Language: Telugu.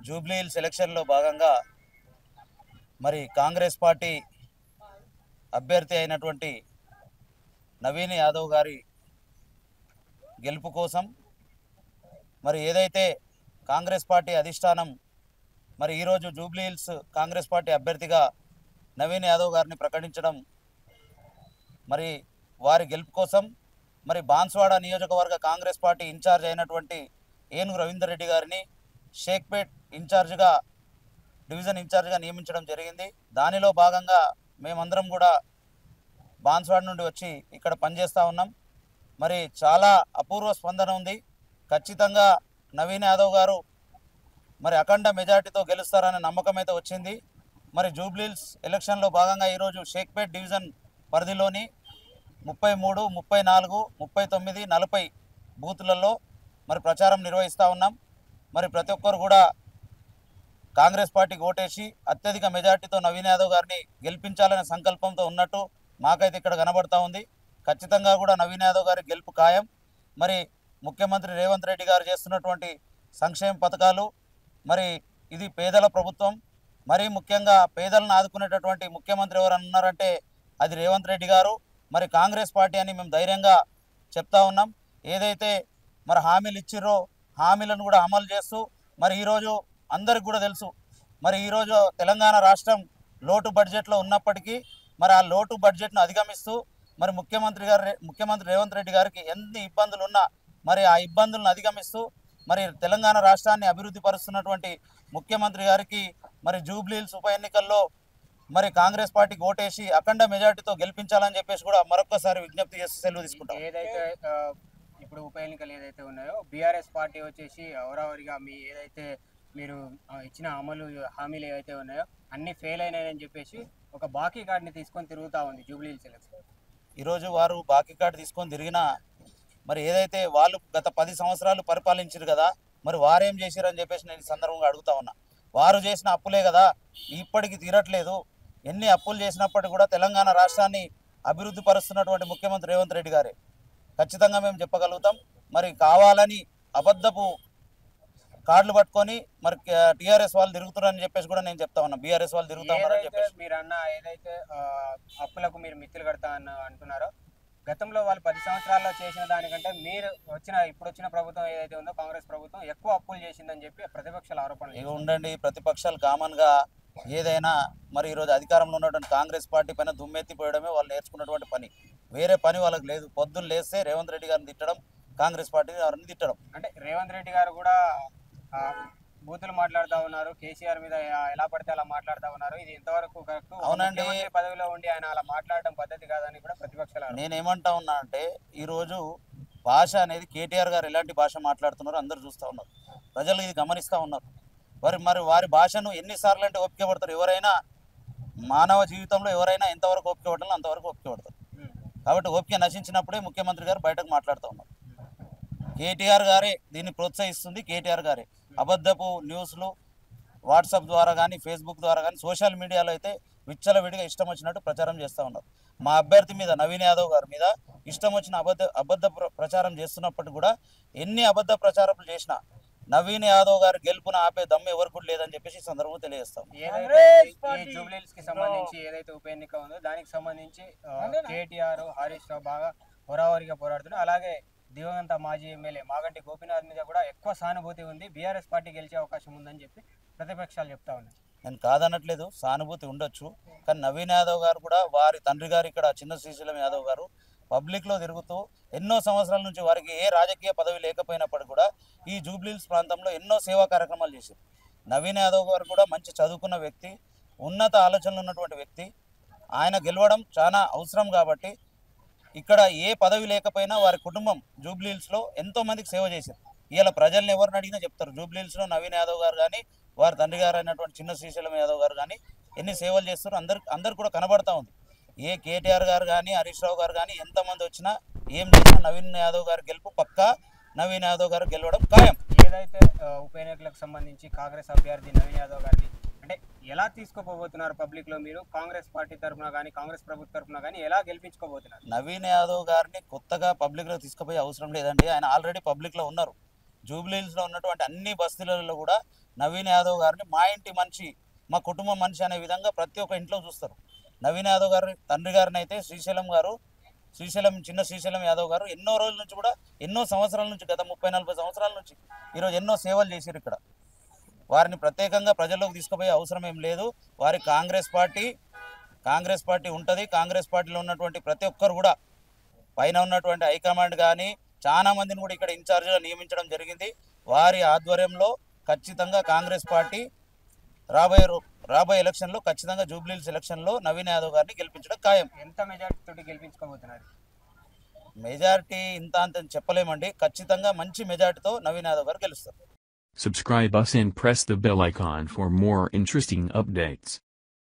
జూబ్లీ హిల్స్ ఎలక్షన్లో భాగంగా మరి కాంగ్రెస్ పార్టీ అభ్యర్థి అయినటువంటి నవీన్ యాదవ్ గారి గెలుపు కోసం మరి ఏదైతే కాంగ్రెస్ పార్టీ అధిష్టానం మరి ఈరోజు జూబ్లీ హిల్స్ కాంగ్రెస్ పార్టీ అభ్యర్థిగా నవీన్ యాదవ్ గారిని ప్రకటించడం, మరి వారి గెలుపు కోసం మరి బాన్స్వాడ నియోజకవర్గ కాంగ్రెస్ పార్టీ ఇన్ఛార్జ్ అయినటువంటి ఏనుగు రవీందర్ రెడ్డి గారిని షేక్పేట్ ఇన్ఛార్జ్గా డివిజన్ ఇన్ఛార్జ్గా నియమించడం జరిగింది. దానిలో భాగంగా మేమందరం కూడా బాన్స్వాడ నుండి వచ్చి ఇక్కడ పనిచేస్తూ ఉన్నాం. మరి చాలా అపూర్వ స్పందన ఉంది. ఖచ్చితంగా నవీన్ యాదవ్ గారు మరి అఖండ మెజార్టీతో గెలుస్తారనే నమ్మకం అయితే వచ్చింది. మరి జూబ్లీహిల్స్ ఎలక్షన్లో భాగంగా ఈరోజు షేక్పేట్ డివిజన్ పరిధిలోని 33, 34, 39, 40 బూతులలో మరి ప్రచారం నిర్వహిస్తూ ఉన్నాం. మరి ప్రతి ఒక్కరు కూడా కాంగ్రెస్ పార్టీకి ఓటేసి అత్యధిక మెజార్టీతో నవీన్ యాదవ్ గారిని గెలిపించాలనే సంకల్పంతో ఉన్నట్టు మాకైతే ఇక్కడ కనబడతా ఉంది. ఖచ్చితంగా కూడా నవీన్ యాదవ్ గారి గెలుపు ఖాయం. మరి ముఖ్యమంత్రి రేవంత్ రెడ్డి గారు చేస్తున్నటువంటి సంక్షేమ పథకాలు, మరి ఇది పేదల ప్రభుత్వం, మరీ ముఖ్యంగా పేదలను ఆదుకునేటటువంటి ముఖ్యమంత్రి ఎవరన్నా ఉన్నారంటే అది రేవంత్ రెడ్డి గారు, మరి కాంగ్రెస్ పార్టీ అని మేము ధైర్యంగా చెప్తా ఉన్నాం. ఏదైతే మరి హామీలు ఇచ్చిర్రో హామీలను కూడా అమలు చేస్తూ మరి ఈరోజు అందరికి కూడా తెలుసు, మరి ఈరోజు తెలంగాణ రాష్ట్రం లోటు బడ్జెట్లో ఉన్నప్పటికీ మరి ఆ లోటు బడ్జెట్ను అధిగమిస్తూ మరి ముఖ్యమంత్రి రేవంత్ రెడ్డి గారికి ఎన్ని ఇబ్బందులు ఉన్నా మరి ఆ ఇబ్బందులను అధిగమిస్తూ మరి తెలంగాణ రాష్ట్రాన్ని అభివృద్ధి పరుస్తున్నటువంటి ముఖ్యమంత్రి గారికి మరి జూబ్లీహిల్స్ ఉప ఎన్నికల్లో మరి కాంగ్రెస్ పార్టీకి ఓటేసి అఖండ మెజార్టీతో గెలిపించాలని చెప్పేసి కూడా మరొకసారి విజ్ఞప్తి చేసి సెలవు తీసుకుంటాం. ఏదైతే ఇప్పుడు ఉప ఎన్నికలు ఏదైతే ఉన్నాయో బీఆర్ఎస్ పార్టీ వచ్చేసి అవరావరిగా ఏదైతే మీరు ఇచ్చిన హామీలు ఏవైతే ఉన్నాయో అన్ని ఫెయిల్ అయినాయని చెప్పేసి ఒక బాకీ కార్డుని తీసుకొని తిరుగుతూ ఉంది జూబ్లీహిల్స్ ఎలక్షన్. ఈరోజు వారు బాకీ కార్డు తీసుకొని తిరిగినా మరి ఏదైతే వాళ్ళు గత 10 సంవత్సరాలు పరిపాలించారు కదా, మరి వారేం చేశారని చెప్పేసి నేను ఈ సందర్భంగా అడుగుతా ఉన్నా. వారు చేసిన అప్పులే కదా ఇప్పటికి తీరట్లేదు. ఎన్ని అప్పులు చేసినప్పటికీ కూడా తెలంగాణ రాష్ట్రాన్ని అభివృద్ధి పరుస్తున్నటువంటి ముఖ్యమంత్రి రేవంత్ రెడ్డి గారే. ఖచ్చితంగా మేము చెప్పగలుగుతాం. మరి కావాలని అబద్ధపు కార్డులు పట్టుకొని మరి టీఆర్ఎస్ వాళ్ళు తిరుగుతున్నారని చెప్పేసి కూడా నేను చెప్తా ఉన్నా. బీఆర్ఎస్ వాళ్ళు తిరుగుతున్నారని చెప్పేసి మీరు అన్న ఏదైతే అప్పులకు మీరు మిత్తులు కడతా అంటున్నారో గతంలో వాళ్ళు 10 సంవత్సరాల్లో చేసిన దానికంటే మీరు ఇప్పుడు వచ్చిన ప్రభుత్వం ఏదైతే ఉందో కాంగ్రెస్ ప్రభుత్వం ఎక్కువ అప్పులు చేసిందని చెప్పి ప్రతిపక్షాల ఆరోపణలు. ఇక ఉండండి, ప్రతిపక్షాలు కామన్గా ఏదైనా మరి ఈరోజు అధికారంలో ఉన్నటువంటి కాంగ్రెస్ పార్టీ పైన దుమ్మెత్తిపోయడమే వాళ్ళు నేర్చుకున్నటువంటి పని. వేరే పని వాళ్ళకి లేదు. పొద్దున్న లేస్తే రేవంత్ రెడ్డి గారిని తిట్టడం, కాంగ్రెస్ పార్టీని ఎవరిని తిట్టడం. అంటే రేవంత్ రెడ్డి గారు కూడా బూతులు మాట్లాడుతూ ఉన్నారు, కేసీఆర్ మీద ఎలా పడితే అలా మాట్లాడుతూ ఉన్నారు. ఇది ఎంతవరకు కరెక్ట్? అవునండి, పదవిలో ఉండి ఆయన అలా మాట్లాడడం పద్ధతి కాదని కూడా ప్రతిపక్షాలు. నేనేమంటా ఉన్నా అంటే ఈరోజు భాష అనేది కేటీఆర్ గారు ఎలాంటి భాష మాట్లాడుతున్నారో అందరూ చూస్తూ ఉన్నారు, ప్రజలు ఇది గమనిస్తూ ఉన్నారు. మరి వారి భాషను ఎన్నిసార్లు అంటే ఓపిక పడతారు. ఎవరైనా మానవ జీవితంలో ఎవరైనా ఎంతవరకు ఓపిక పడాలో అంతవరకు ఓపిక పడతారు. కాబట్టి ఓపిక నశించినప్పుడే ముఖ్యమంత్రి గారు బయటకు మాట్లాడుతూ ఉన్నారు. కేటీఆర్ గారే దీన్ని ప్రోత్సహిస్తుంది. కేటీఆర్ గారే అబద్ధపు న్యూస్లు వాట్సాప్ ద్వారా కానీ ఫేస్బుక్ ద్వారా కానీ సోషల్ మీడియాలో అయితే విచ్చలవిడిగా ఇష్టం వచ్చినట్టు ప్రచారం చేస్తూ ఉన్నారు. మా అభ్యర్థి మీద నవీన్ యాదవ్ గారి మీద ఇష్టం వచ్చిన అబద్ధ ప్రచారం చేస్తున్నప్పటికీ కూడా ఎన్ని అబద్ధ ప్రచారాలు చేసినా నవీన్ యాదవ్ గారు గెలుపున ఆపే దమ్ము ఎవరు కూడా లేదని చెప్పేసి ఈ సందర్భంగా తెలియజేస్తాం. జూబ్లీహిల్స్ కి సంబంధించి ఏదైతే ఉప ఎన్నిక ఉందో దానికి సంబంధించి కేటీఆర్, హరీష్ రావు బాగా హోరాహోరీగా పోరాడుతున్నారు. అలాగే దివంగత మాజీ ఎమ్మెల్యే మాగంటి గోపీనాథ్ మీద కూడా ఎక్కువ సానుభూతి ఉంది, బీఆర్ఎస్ పార్టీ గెలిచే అవకాశం ఉందని చెప్పి ప్రతిపక్షాలు చెప్తా ఉన్నాయి. నేను కాదనట్లేదు, సానుభూతి ఉండొచ్చు. కానీ నవీన్ యాదవ్ గారు కూడా వారి తండ్రి గారు ఇక్కడ చిన్న శ్రీశైలం యాదవ్ గారు పబ్లిక్లో తిరుగుతూ ఎన్నో సంవత్సరాల నుంచి వారికి ఏ రాజకీయ పదవి లేకపోయినప్పటికీ కూడా ఈ జూబ్లీహిల్స్ ప్రాంతంలో ఎన్నో సేవా కార్యక్రమాలు చేశారు. నవీన్ యాదవ్ గారు కూడా మంచి చదువుకున్న వ్యక్తి, ఉన్నత ఆలోచనలు ఉన్నటువంటి వ్యక్తి. ఆయన గెలవడం చాలా అవసరం కాబట్టి ఇక్కడ ఏ పదవి లేకపోయినా వారి కుటుంబం జూబ్లీహిల్స్లో ఎంతోమందికి సేవ చేశారు. ఇలా ప్రజల్ని ఎవరిని అడిగినా చెప్తారు, జూబ్లీహిల్స్లో నవీన్ యాదవ్ గారు కానీ వారి తండ్రి గారు అయినటువంటి చిన్న శ్రీశైలం యాదవ్ గారు కానీ ఎన్ని సేవలు చేస్తారు అందరు కూడా కనబడతా ఉంది. ఏ కేటీఆర్ గారు కానీ హరీష్ రావు గారు కానీ ఎంతమంది వచ్చినా ఏం చేసినా నవీన్ యాదవ్ గారు గెలుపు పక్కా, నవీన్ యాదవ్ గారు గెలవడం ఖాయం. ఏదైతే ఉప ఎన్నికలకు సంబంధించి కాంగ్రెస్ అభ్యర్థి నవీన్ యాదవ్ గారిని అంటే ఎలా తీసుకోబోతున్నారు పబ్లిక్లో మీరు? కాంగ్రెస్ పార్టీ తరఫున కానీ కాంగ్రెస్ ప్రభుత్వ తరఫున కానీ ఎలా గెలిపించుకోబోతున్నారు? నవీన్ యాదవ్ గారిని కొత్తగా పబ్లిక్లో తీసుకుపోయే అవసరం లేదండి. ఆయన ఆల్రెడీ పబ్లిక్లో ఉన్నారు. జూబ్లీహిల్స్లో ఉన్నటువంటి అన్ని బస్తీలలో కూడా నవీన్ యాదవ్ గారిని మా ఇంటి మనిషి, మా కుటుంబం మనిషి అనే విధంగా ప్రతి ఒక్క ఇంట్లో చూస్తారు. నవీన్ యాదవ్ గారి తండ్రి గారిని అయితే శ్రీశైలం యాదవ్ గారు ఎన్నో రోజుల నుంచి కూడా, ఎన్నో సంవత్సరాల నుంచి, గత 30-40 సంవత్సరాల నుంచి ఈరోజు ఎన్నో సేవలు చేశారు ఇక్కడ. వారిని ప్రత్యేకంగా ప్రజల్లోకి తీసుకుపోయే అవసరం ఏం లేదు. వారి కాంగ్రెస్ పార్టీ ఉంటుంది. కాంగ్రెస్ పార్టీలో ఉన్నటువంటి ప్రతి ఒక్కరు కూడా, పైన ఉన్నటువంటి హైకమాండ్ కానీ చాలా మందిని కూడా ఇక్కడ ఇన్ఛార్జ్గా నియమించడం జరిగింది. వారి ఆధ్వర్యంలో ఖచ్చితంగా కాంగ్రెస్ పార్టీ రాబోయే ఎలక్షన్లో ఖచ్చితంగా జూబ్లీహిల్స్ ఎలక్షన్లో నవీన్ యాదవ్ గారిని గెలిపించడం ఖాయం. ఎంత మెజారిటీ తోటి గెలిపించుకోబోతున్నారు? మెజారిటీ ఇంత అంత చెప్పలేమండి. ఖచ్చితంగా మంచి మెజారిటీతో నవీన్ యాదవ్ గారు గెలుస్తారు. Subscribe us and press the bell icon for more interesting updates.